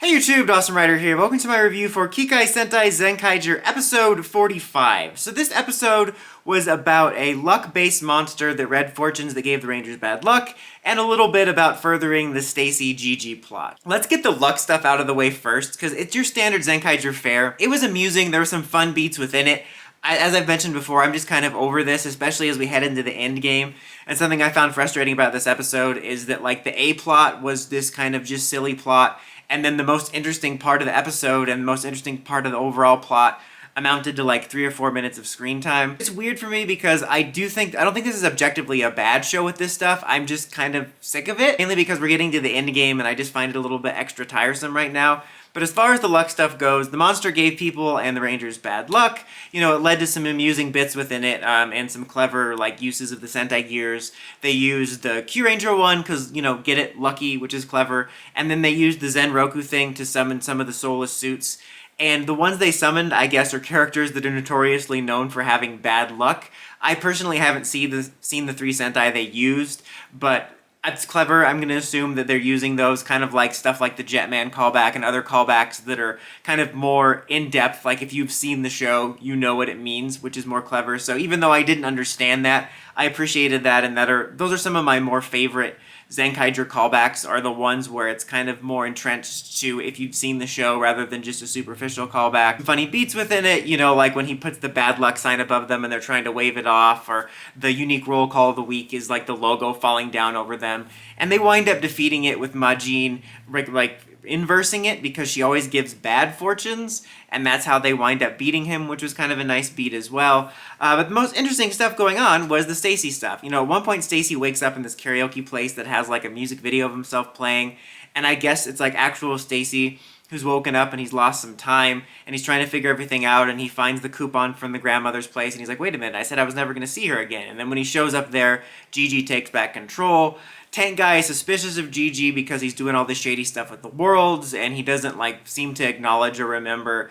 Hey YouTube, Dawson Rider here. Welcome to my review for Kikai Sentai Zenkaiger episode 45. So this episode was about a luck-based monster that read fortunes that gave the Rangers bad luck, and a little bit about furthering the Stacy Gigi plot. Let's get the luck stuff out of the way first, because it's your standard Zenkaiger fare. It was amusing, there were some fun beats within it. As I've mentioned before, I'm just kind of over this, especially as we head into the end game. And something I found frustrating about this episode is that, like, the A plot was this kind of just silly plot, and then the most interesting part of the episode and the most interesting part of the overall plot amounted to like 3 or 4 minutes of screen time. It's weird for me because I don't think this is objectively a bad show with this stuff. I'm just kind of sick of it, mainly because we're getting to the end game and I just find it a little bit extra tiresome right now. But as far as the luck stuff goes, the monster gave people and the Rangers bad luck. You know, it led to some amusing bits within it, and some clever, like, uses of the Sentai gears. They used the Q-Ranger one, because, you know, get it, lucky, which is clever. And then they used the Zen Roku thing to summon some of the soulless suits. And the ones they summoned, I guess, are characters that are notoriously known for having bad luck. I personally haven't seen the 3 Sentai they used, but it's clever. I'm going to assume that they're using those kind of like stuff like the Jetman callback and other callbacks that are kind of more in-depth. Like, if you've seen the show, you know what it means, which is more clever. So even though I didn't understand that, I appreciated that, and those are some of my more favorite Zenkaiger callbacks, are the ones where it's kind of more entrenched to if you've seen the show rather than just a superficial callback. Funny beats within it, you know, like when he puts the bad luck sign above them and they're trying to wave it off, or the unique roll call of the week is like the logo falling down over them. And they wind up defeating it with Majin, like inversing it, because she always gives bad fortunes, and that's how they wind up beating him, which was kind of a nice beat as well. But the most interesting stuff going on was the Stacy stuff. You know, at one point Stacy wakes up in this karaoke place that has like a music video of himself playing, and I guess it's like actual Stacy who's woken up and he's lost some time, and he's trying to figure everything out, and he finds the coupon from the grandmother's place, and he's like, wait a minute, I said I was never going to see her again. And then when he shows up there, Gigi takes back control. Tank Guy is suspicious of Gigi because he's doing all this shady stuff with the worlds, and he doesn't like seem to acknowledge or remember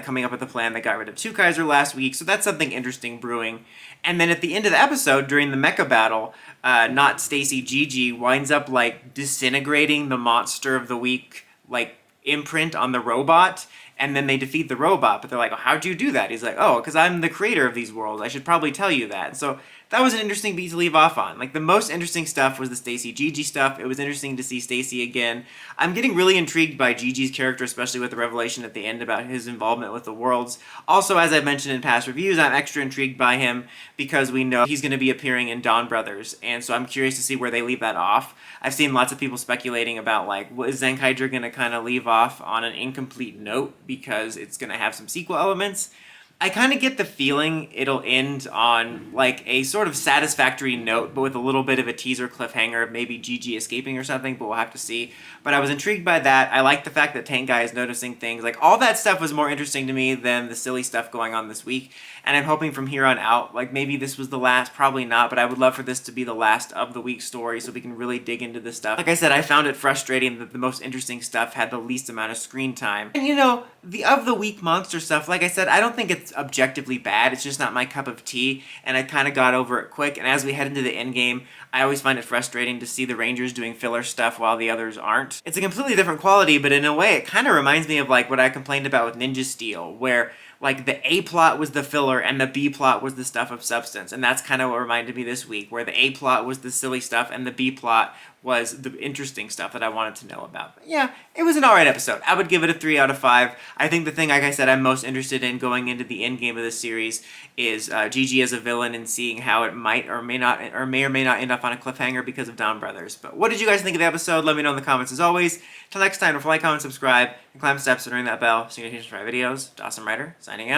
coming up with a plan that got rid of Two Kaiser last week, so that's something interesting brewing. And then at the end of the episode, during the mecha battle, not Stacy, Gigi winds up like disintegrating the monster of the week, like, imprint on the robot, and then they defeat the robot, but they're like, oh, how'd you do that? He's like, oh, because I'm the creator of these worlds. I should probably tell you that. So that was an interesting beat to leave off on. Like, the most interesting stuff was the Stacy Gigi stuff. It was interesting to see Stacy again. I'm getting really intrigued by Gigi's character, especially with the revelation at the end about his involvement with the worlds. Also, as I've mentioned in past reviews, I'm extra intrigued by him because we know he's going to be appearing in Dawn Brothers, and so I'm curious to see where they leave that off. I've seen lots of people speculating about, like, what is Zenkaiger going to kind of leave off on an incomplete note because it's going to have some sequel elements. I kind of get the feeling it'll end on, like, a sort of satisfactory note, but with a little bit of a teaser cliffhanger of maybe Gigi escaping or something, but we'll have to see. But I was intrigued by that. I like the fact that Tank Guy is noticing things. Like, all that stuff was more interesting to me than the silly stuff going on this week. And I'm hoping from here on out, like, maybe this was the last, probably not, but I would love for this to be the last of the week's story so we can really dig into this stuff. Like I said, I found it frustrating that the most interesting stuff had the least amount of screen time. And, you know, the of the week monster stuff, like I said, I don't think it's objectively bad. It's just not my cup of tea, and I kind of got over it quick. And as we head into the end game, I always find it frustrating to see the Rangers doing filler stuff while the others aren't. It's a completely different quality, but in a way, it kind of reminds me of like what I complained about with Ninja Steel, where like the A plot was the filler and the B plot was the stuff of substance. And that's kind of what reminded me this week, where the A plot was the silly stuff and the B plot was the interesting stuff that I wanted to know about. But yeah, it was an alright episode. I would give it a 3 out of 5. I think the thing, like I said, I'm most interested in going into the end game of this series is Gigi as a villain and seeing how it might or may or may not end up on a cliffhanger because of Dawn Brothers. But what did you guys think of the episode? Let me know in the comments as always. Till next time, don't forget, like, comment, subscribe, and climb the steps and ring that bell so you can get notifications for my videos. Dawson Rider, signing out.